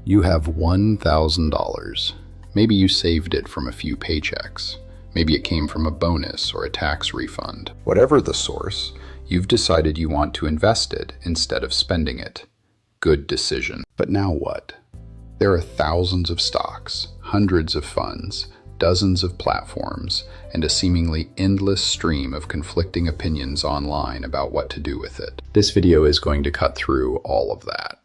You have $1,000. Maybe you saved it from a few paychecks. Maybe it came from a bonus or a tax refund. Whatever the source, you've decided you want to invest it instead of spending it. Good decision. But now what? There are thousands of stocks, hundreds of funds, dozens of platforms, and a seemingly endless stream of conflicting opinions online about what to do with it. This video is going to cut through all of that.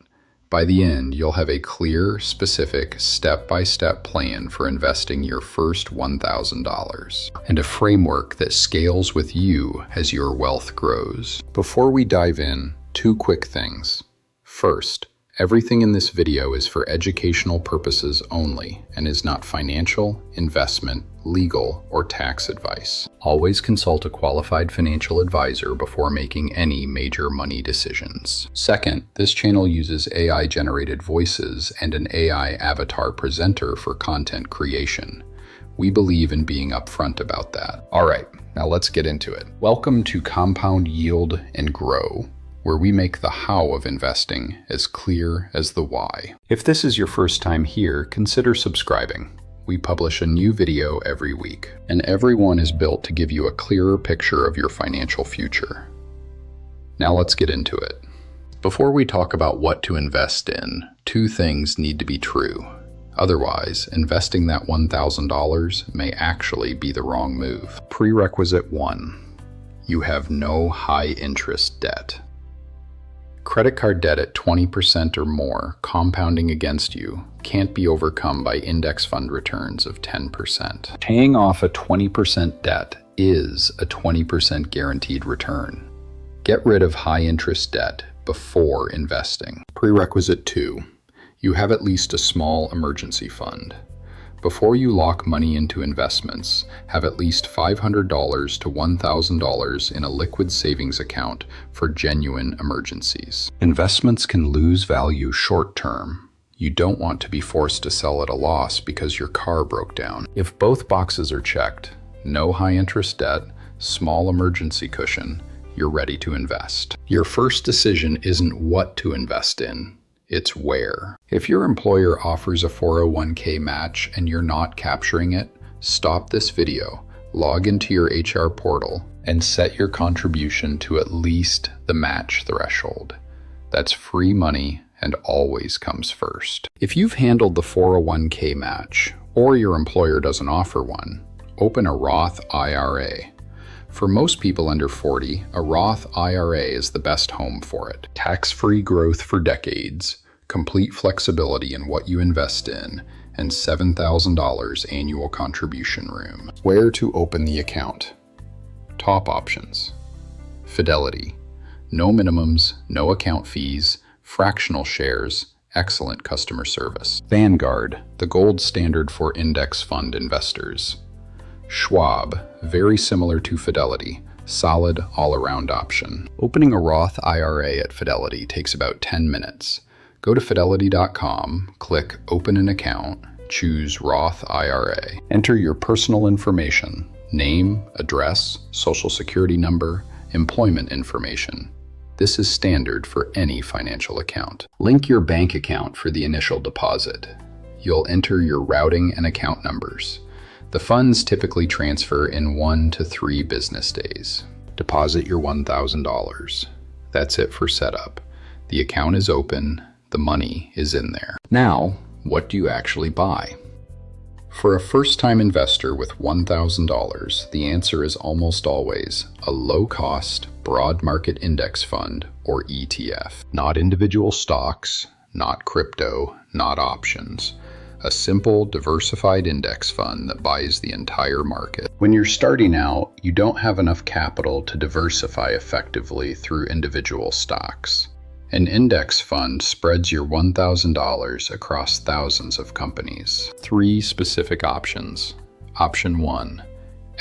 By the end, you'll have a clear, specific, step-by-step plan for investing your first $1,000, and a framework that scales with you as your wealth grows. Before we dive in, two quick things. First, everything in this video is for educational purposes only and is not financial, investment, legal, or tax advice. Always consult a qualified financial advisor before making any major money decisions. Second, this channel uses AI-generated voices and an AI avatar presenter for content creation. We believe in being upfront about that. All right, now let's get into it. Welcome to Compound Yield and Grow, where we make the how of investing as clear as the why. If this is your first time here, consider subscribing. We publish a new video every week, and every one is built to give you a clearer picture of your financial future. Now let's get into it. Before we talk about what to invest in, two things need to be true. Otherwise, investing that $1,000 may actually be the wrong move. Prerequisite 1. You have no high-interest debt. Credit card debt at 20% or more, compounding against you, can't be overcome by index fund returns of 10%. Paying off a 20% debt is a 20% guaranteed return. Get rid of high-interest debt before investing. Prerequisite 2. You have at least a small emergency fund. Before you lock money into investments, have at least $500 to $1,000 in a liquid savings account for genuine emergencies. Investments can lose value short term. You don't want to be forced to sell at a loss because your car broke down. If both boxes are checked, no high interest debt, small emergency cushion, you're ready to invest. Your first decision isn't what to invest in. It's where. If your employer offers a 401k match and you're not capturing it, stop this video, log into your HR portal, and set your contribution to at least the match threshold. That's free money and always comes first. If you've handled the 401k match, or your employer doesn't offer one, open a Roth IRA. For most people under 40, a Roth IRA is the best home for it. Tax-free growth for decades, complete flexibility in what you invest in, and $7,000 annual contribution room. Where to open the account? Top options. Fidelity. No minimums, no account fees, fractional shares, excellent customer service. Vanguard, the gold standard for index fund investors. Schwab, very similar to Fidelity, solid all-around option. Opening a Roth IRA at Fidelity takes about 10 minutes. Go to fidelity.com, click Open an Account, choose Roth IRA. Enter your personal information, name, address, social security number, employment information. This is standard for any financial account. Link your bank account for the initial deposit. You'll enter your routing and account numbers. The funds typically transfer in 1 to 3 business days. Deposit your $1,000. That's it for setup. The account is open, the money is in there. Now, what do you actually buy? For a first-time investor with $1,000, the answer is almost always a low-cost, broad market index fund, or ETF. Not individual stocks, not crypto, not options. A simple, diversified index fund that buys the entire market. When you're starting out, you don't have enough capital to diversify effectively through individual stocks. An index fund spreads your $1,000 across thousands of companies. 3 specific options. Option 1,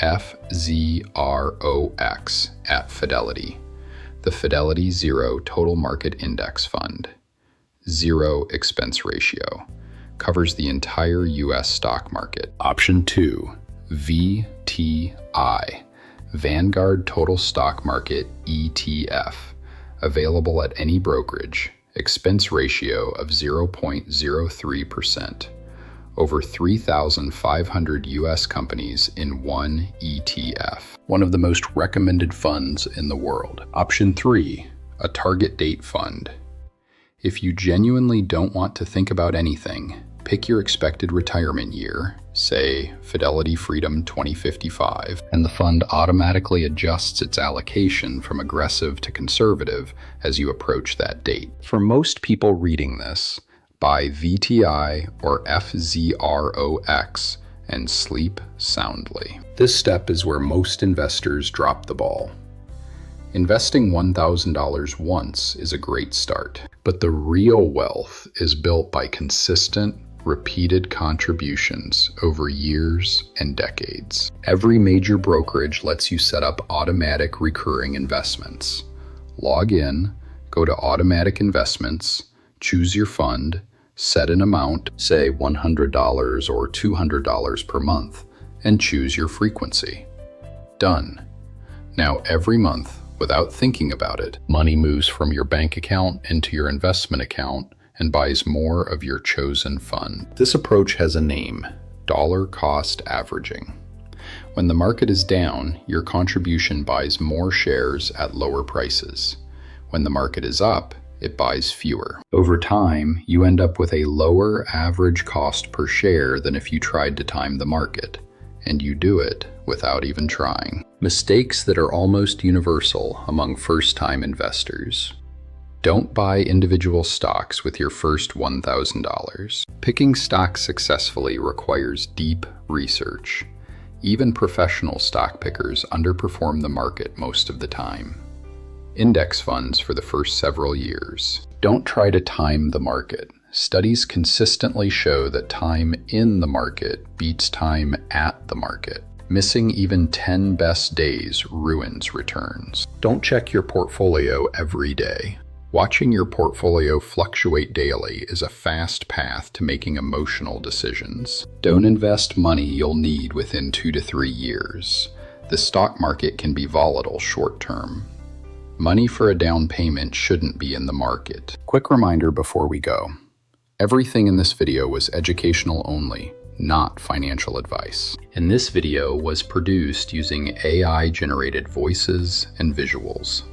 FZROX at Fidelity, the Fidelity Zero Total Market Index Fund. Zero expense ratio. Covers the entire U.S. stock market. Option 2, VTI, Vanguard Total Stock Market ETF, available at any brokerage, expense ratio of 0.03%, over 3,500 US companies in one ETF. One of the most recommended funds in the world. Option 3, a target date fund. If you genuinely don't want to think about anything, pick your expected retirement year, say Fidelity Freedom 2055, and the fund automatically adjusts its allocation from aggressive to conservative as you approach that date. For most people reading this, buy VTI or FZROX and sleep soundly. This step is where most investors drop the ball. Investing $1,000 once is a great start, but the real wealth is built by consistent, repeated contributions over years and decades. Every major brokerage lets you set up automatic recurring investments. Log in, go to Automatic Investments, choose your fund, set an amount, say $100 or $200 per month, and choose your frequency. Done. Now every month, without thinking about it, money moves from your bank account into your investment account and buys more of your chosen fund. This approach has a name: dollar cost averaging. When the market is down, your contribution buys more shares at lower prices. When the market is up, it buys fewer. Over time, you end up with a lower average cost per share than if you tried to time the market, and you do it without even trying. Mistakes that are almost universal among first-time investors. Don't buy individual stocks with your first $1,000. Picking stocks successfully requires deep research. Even professional stock pickers underperform the market most of the time. Index funds for the first several years. Don't try to time the market. Studies consistently show that time in the market beats time at the market. Missing even 10 best days ruins returns. Don't check your portfolio every day. Watching your portfolio fluctuate daily is a fast path to making emotional decisions. Don't invest money you'll need within 2 to 3 years. The stock market can be volatile short term. Money for a down payment shouldn't be in the market. Quick reminder before we go. Everything in this video was educational only, not financial advice. And this video was produced using AI-generated voices and visuals.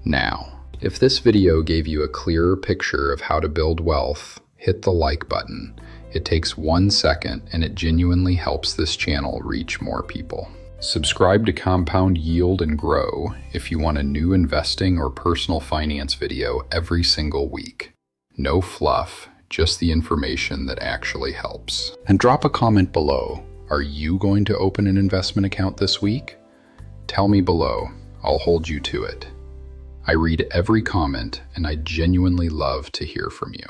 Now, if this video gave you a clearer picture of how to build wealth, hit the like button. It takes 1 second and it genuinely helps this channel reach more people. Subscribe to Compound Yield and Grow if you want a new investing or personal finance video every single week. No fluff, just the information that actually helps. And drop a comment below. Are you going to open an investment account this week? Tell me below. I'll hold you to it. I read every comment and I genuinely love to hear from you.